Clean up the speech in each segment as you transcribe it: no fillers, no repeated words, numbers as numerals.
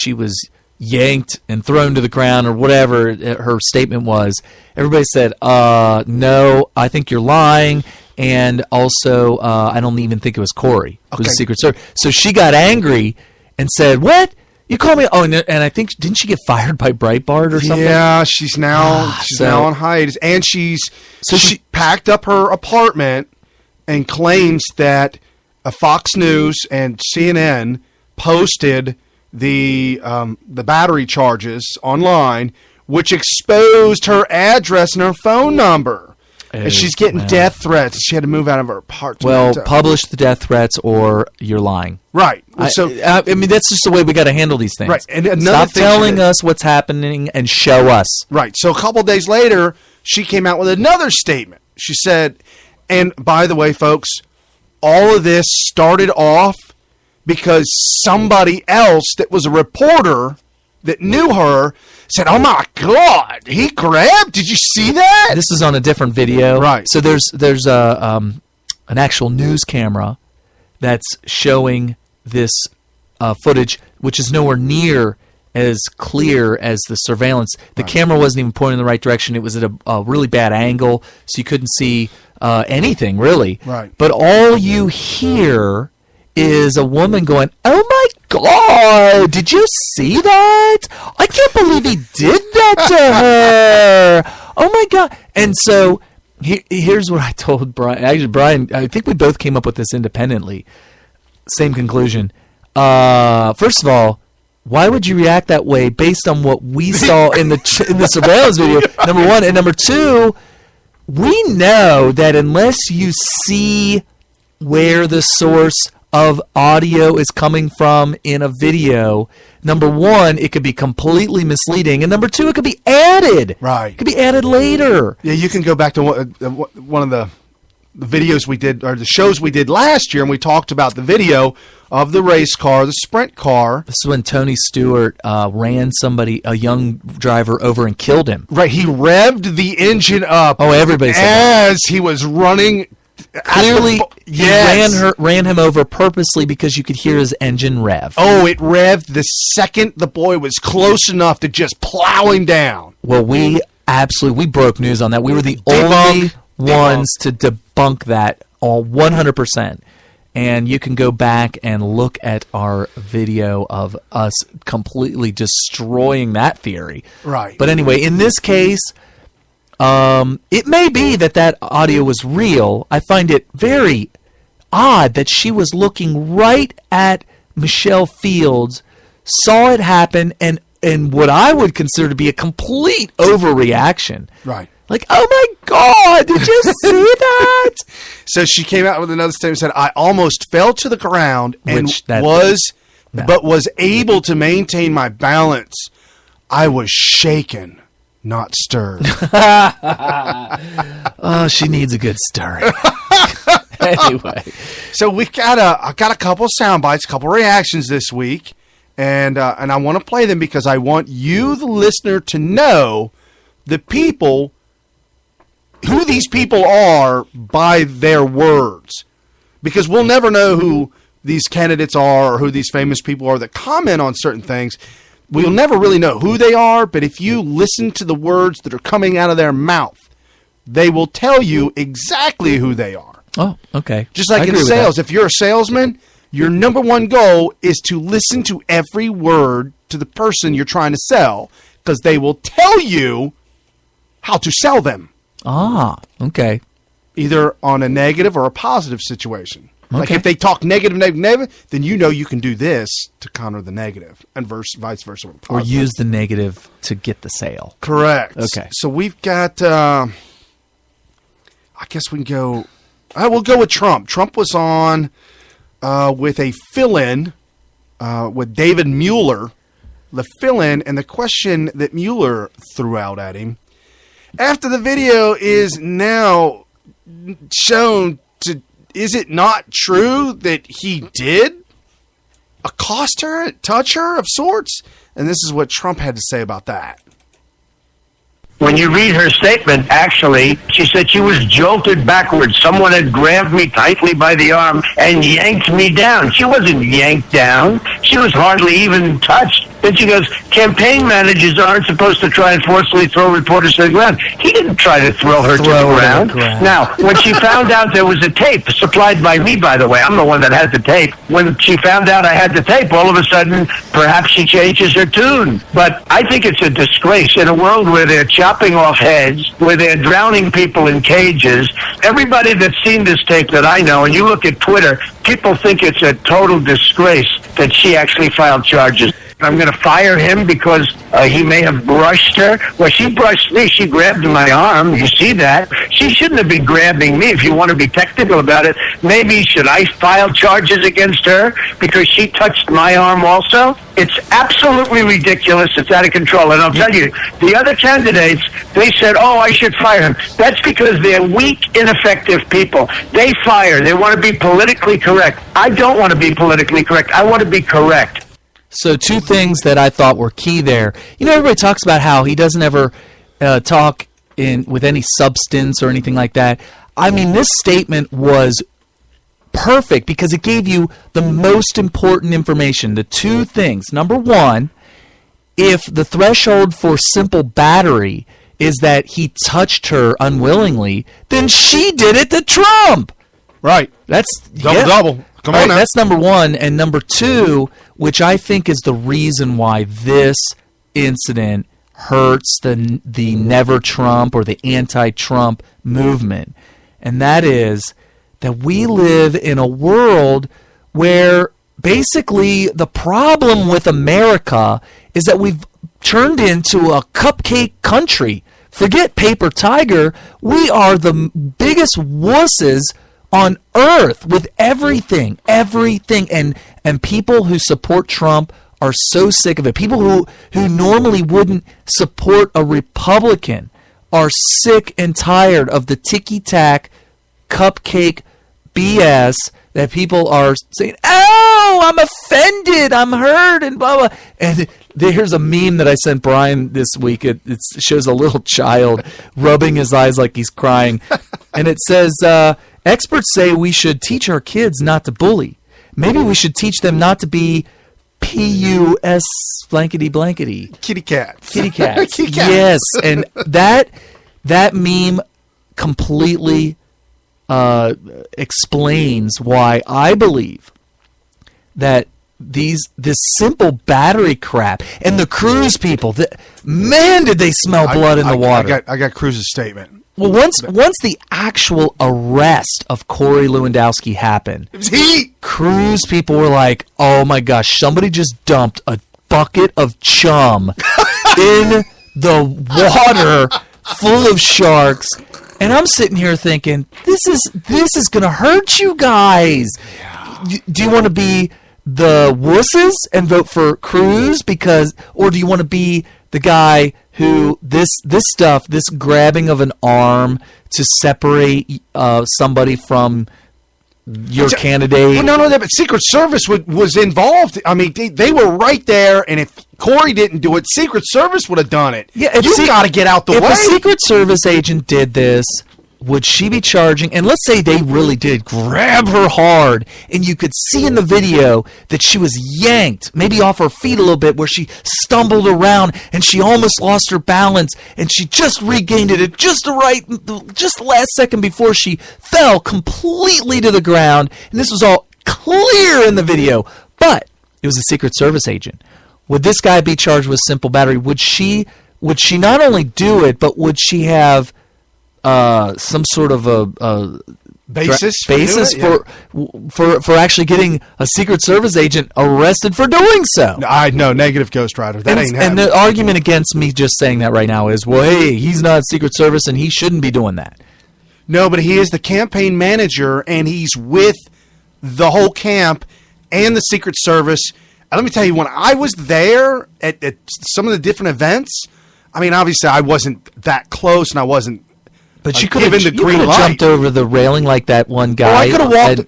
she was yanked and thrown to the ground or whatever her statement was, everybody said, no, I think you're lying. And also, I don't even think it was Corey. It was a Secret Service. So she got angry and said, what? You call me? Oh, and I think, didn't she get fired by Breitbart or something? Yeah, she's now on hiatus. And she packed up her apartment and claims that Fox News and CNN posted the battery charges online, which exposed her address and her phone number. And she's getting death threats. She had to move out of her apartment. Well, publish the death threats or you're lying. Right. So I mean, that's just the way we got to handle these things. Right. And stop telling us what's happening and show us. Right. So a couple of days later, she came out with another statement. She said, and by the way, folks, all of this started off because somebody else that was a reporter that knew her said, oh my God, he grabbed. Did you see that? This is on a different video. Right. So there's an actual news camera that's showing this footage, which is nowhere near as clear as the surveillance. The camera wasn't even pointing in the right direction. It was at a really bad angle, so you couldn't see anything, really. Right. But all you hear is a woman going, oh my God, did you see that? I can't believe he did that to her. Oh my God. And so here's what I told Brian. Actually, Brian, I think we both came up with this independently. Same conclusion. First of all, why would you react that way based on what we saw in the surveillance video? Number one. And number two, we know that unless you see where the source of audio is coming from in a video, number one, it could be completely misleading, and number two, it could be added. Right. It could be added later. Yeah, you can go back to one of the videos we did, or the shows we did last year, and we talked about the video of the race car, the sprint car. This is when Tony Stewart ran a young driver, over and killed him. Right, he revved the engine up. Oh, everybody said as that. He was running. Clearly, he ran him over purposely because you could hear his engine rev. Oh, it revved the second the boy was close enough to just plow him down. Well, we broke news on that. We were the only ones to debunk that all 100%. And you can go back and look at our video of us completely destroying that theory. Right. But anyway, in this case, it may be that audio was real. I find it very odd that she was looking right at Michelle Fields, saw it happen, and what I would consider to be a complete overreaction. Right. Like, oh my God, did you see that? So she came out with another statement and said, I almost fell to the ground and was able to maintain my balance. I was shaken, not stirred. Oh, she needs a good stirring. Anyway. So I got a couple sound bites, a couple reactions this week, and I want to play them because I want you, the listener, to know who these people are by their words. Because we'll never know who these candidates are or who these famous people are that comment on certain things. We'll never really know who they are, but if you listen to the words that are coming out of their mouth, they will tell you exactly who they are. Oh, okay. Just like in sales. If you're a salesman, your number one goal is to listen to every word to the person you're trying to sell, because they will tell you how to sell them. Ah, okay. Either on a negative or a positive situation. Okay. Like if they talk negative, then you know you can do this to counter the negative, and vice versa. Or use the negative to get the sale. Correct. Okay. So we've got, I guess we can go, we'll go with Trump. Trump was on with a fill-in with David Muller, the fill-in, and the question that Muller threw out at him, after the video is now shown to, is it not true that he did accost her, touch her of sorts? And this is what Trump had to say about that. When you read her statement, actually, she said she was jolted backwards. Someone had grabbed me tightly by the arm and yanked me down. She wasn't yanked down. She was hardly even touched. Then she goes, campaign managers aren't supposed to try and forcefully throw reporters to the ground. He didn't try to throw her to the ground. Now, when she found out there was a tape, supplied by me, by the way, I'm the one that had the tape. When she found out I had the tape, all of a sudden, perhaps she changes her tune. But I think it's a disgrace in a world where they're chopping off heads, where they're drowning people in cages. Everybody that's seen this tape that I know, and you look at Twitter, people think it's a total disgrace that she actually filed charges. I'm going to fire him because he may have brushed her. Well, she brushed me. She grabbed my arm. You see that? She shouldn't have been grabbing me. If you want to be technical about it, maybe should I file charges against her because she touched my arm also? It's absolutely ridiculous. It's out of control. And I'll tell you, the other candidates, they said, oh, I should fire him. That's because they're weak, ineffective people. They fire. They want to be politically correct. I don't want to be politically correct. I want to be correct. So two things that I thought were key there. You know, everybody talks about how he doesn't ever talk with any substance or anything like that. I mean, this statement was perfect because it gave you the most important information. The two things. Number one, if the threshold for simple battery is that he touched her unwillingly, then she did it to Trump. Right. That's double. Come on now. That's number one. And number two, which I think is the reason why this incident hurts the never Trump or the anti-Trump movement. And that is that we live in a world where basically the problem with America is that we've turned into a cupcake country. Forget paper tiger. We are the biggest wusses on earth with everything, and people who support Trump are so sick of it. People who normally wouldn't support a Republican are sick and tired of the ticky-tack cupcake BS that people are saying, oh, I'm offended, I'm hurt, and blah, blah. And here's a meme that I sent Brian this week. It shows a little child rubbing his eyes like he's crying. And it says, experts say we should teach our kids not to bully. Maybe we should teach them not to be P-U-S blankety blankety. Kitty cats. Kitty cats. Yes, and that meme completely explains why I believe that this simple battery crap and the Cruz people, man, did they smell blood in the water. I got Cruz's statement. Well, once the actual arrest of Corey Lewandowski happened, it was heat. Cruz people were like, oh my gosh, somebody just dumped a bucket of chum in the water full of sharks. And I'm sitting here thinking, this is going to hurt you guys. Do you want to be the wusses and vote for Cruz or do you want to be the guy who this grabbing of an arm to separate somebody from your candidate? Well, no, but Secret Service was involved. I mean, they were right there, and if Corey didn't do it, Secret Service would have done it. Yeah, you got to get out the way. If a Secret Service agent did this, would she be charging? And let's say they really did grab her hard, and you could see in the video that she was yanked, maybe off her feet a little bit, where she stumbled around and she almost lost her balance, and she just regained it at just the last second before she fell completely to the ground. And this was all clear in the video, but it was a Secret Service agent. Would this guy be charged with simple battery? Would she not only do it, but would she have some sort of a basis for actually getting a Secret Service agent arrested for doing so? No, negative Ghost Rider. That ain't happening. And the argument against me just saying that right now is, well, hey, he's not Secret Service and he shouldn't be doing that. No, but he is the campaign manager and he's with the whole camp and the Secret Service. And let me tell you, when I was there at some of the different events, I mean, obviously I wasn't that close and I wasn't. But you could have jumped over the railing like that one guy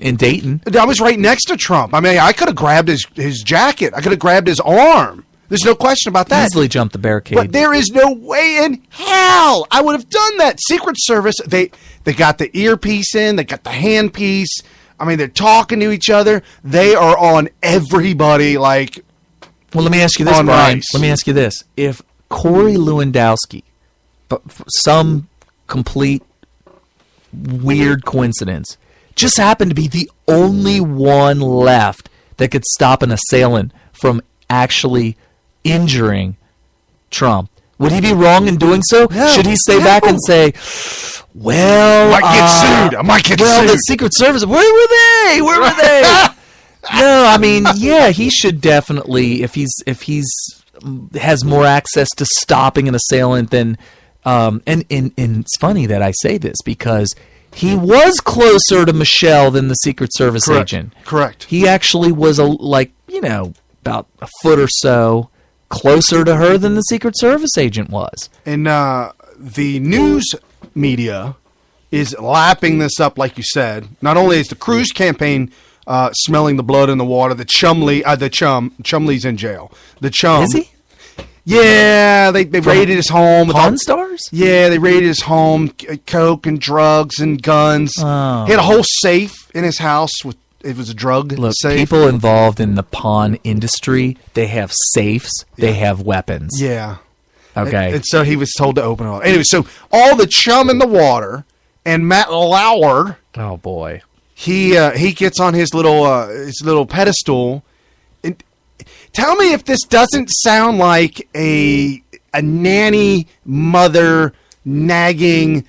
in Dayton. I was right next to Trump. I mean, I could have grabbed his jacket. I could have grabbed his arm. There's no question about that. Easily jumped the barricade. But there is no way in hell I would have done that. Secret Service, they got the earpiece in. They got the handpiece. I mean, they're talking to each other. They are on everybody like Well, let me ask you this, on Brian. rice. Let me ask you this. If Corey Lewandowski, for some complete weird coincidence, just happened to be the only one left that could stop an assailant from actually injuring Trump, would he be wrong in doing so? No. Should he stay back and say, well, I might get sued. The Secret Service, where were they? Where were they? No, I mean, yeah, he should definitely, if he's has more access to stopping an assailant than, and it's funny that I say this because he was closer to Michelle than the Secret Service agent. Correct. He actually was about a foot or so closer to her than the Secret Service agent was. And the news media is lapping this up, like you said. Not only is the Cruz campaign smelling the blood in the water, Chumley's in jail. The Chum. Is he? Yeah, they raided his home. Pawn Stars? Yeah, they raided his home, coke and drugs and guns. Oh. He had a whole safe in his house it was a drug Look, safe. people involved in the pawn industry, they have safes, they have weapons. Yeah. Okay. And so he was told to open it all. Anyway, so all the chum in the water, and Matt Lauer, Oh boy. he gets on his little pedestal. And tell me if this doesn't sound like a nanny mother nagging,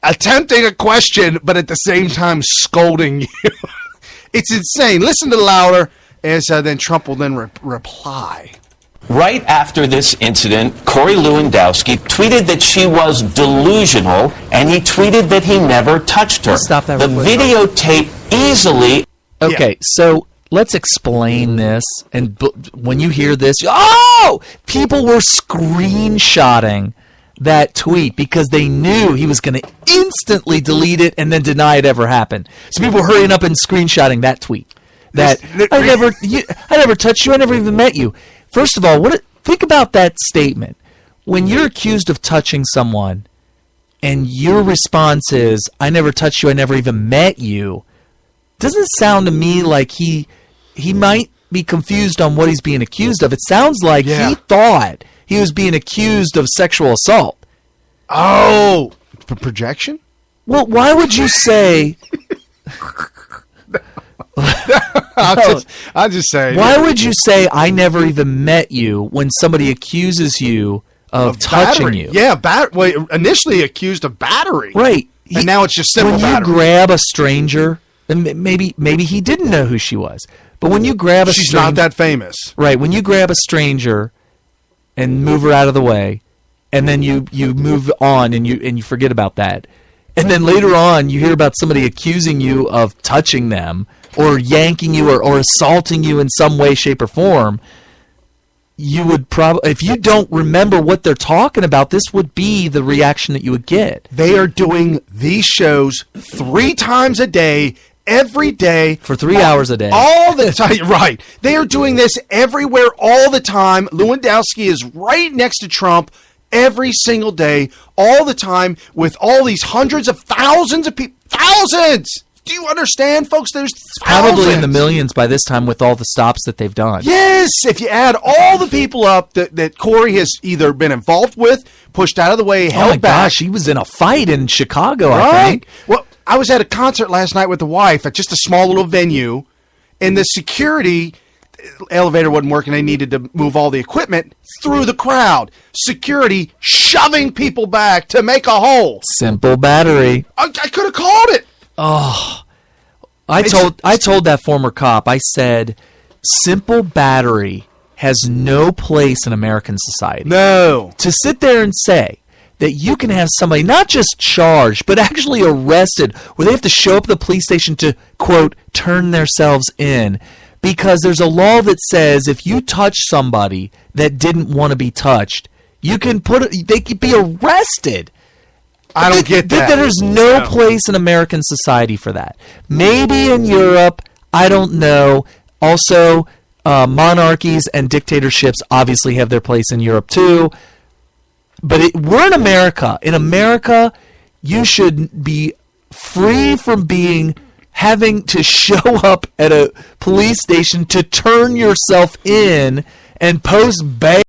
attempting a question, but at the same time scolding you. It's insane. Listen to Lauer as then Trump will then reply. Right after this incident, Corey Lewandowski tweeted that she was delusional, and he tweeted that he never touched her. Stop that The real quick. videotape easily... Okay, so let's explain this. And when you hear this, people were screenshotting that tweet because they knew he was going to instantly delete it and then deny it ever happened. So people were hurrying up and screenshotting that tweet. That I never touched you. I never even met you. First of all, think about that statement. When you're accused of touching someone and your response is, I never touched you, I never even met you, doesn't it sound to me like he might be confused on what he's being accused of? It sounds like he thought he was being accused of sexual assault. Oh, projection? Well, why would you say... I'll just say. Why would you say I never even met you when somebody accuses you of touching battery? you? Yeah, initially accused of battery. Right. And now it's just simple when battery. you grab a stranger, and maybe he didn't know who she was, but when you grab a She's stranger, not that famous. right? When you grab a stranger and move her out of the way, and then you move on and you forget about that, and then later on you hear about somebody accusing you of touching them or yanking you or assaulting you in some way, shape, or form, you would probably, if you don't remember what they're talking about, this would be the reaction that you would get. They are doing these shows 3 times a day, every day. For 3 hours a day. All the time. Right. They are doing this everywhere all the time. Lewandowski is right next to Trump every single day, all the time, with all these hundreds of thousands of people. Thousands! Do you understand, folks? There's thousands. Probably in the millions by this time with all the stops that they've done. Yes, if you add all the people up that Corey has either been involved with, pushed out of the way, held Oh my back. gosh, he was in a fight in Chicago, I Right. think. Well, I was at a concert last night with the wife at just a small little venue, and the security elevator wasn't working. They needed to move all the equipment through the crowd. Security shoving people back to make a hole. Simple battery. I could have called it. I told that former cop, I said, simple battery has no place in American society. No. To sit there and say that you can have somebody not just charged, but actually arrested, where they have to show up at the police station to, quote, turn themselves in, because there's a law that says if you touch somebody that didn't want to be touched, they could be arrested. I don't get that. There's no place in American society for that. Maybe in Europe, I don't know. Also, monarchies and dictatorships obviously have their place in Europe too. But we're in America. In America, you should be free from being having to show up at a police station to turn yourself in and post bail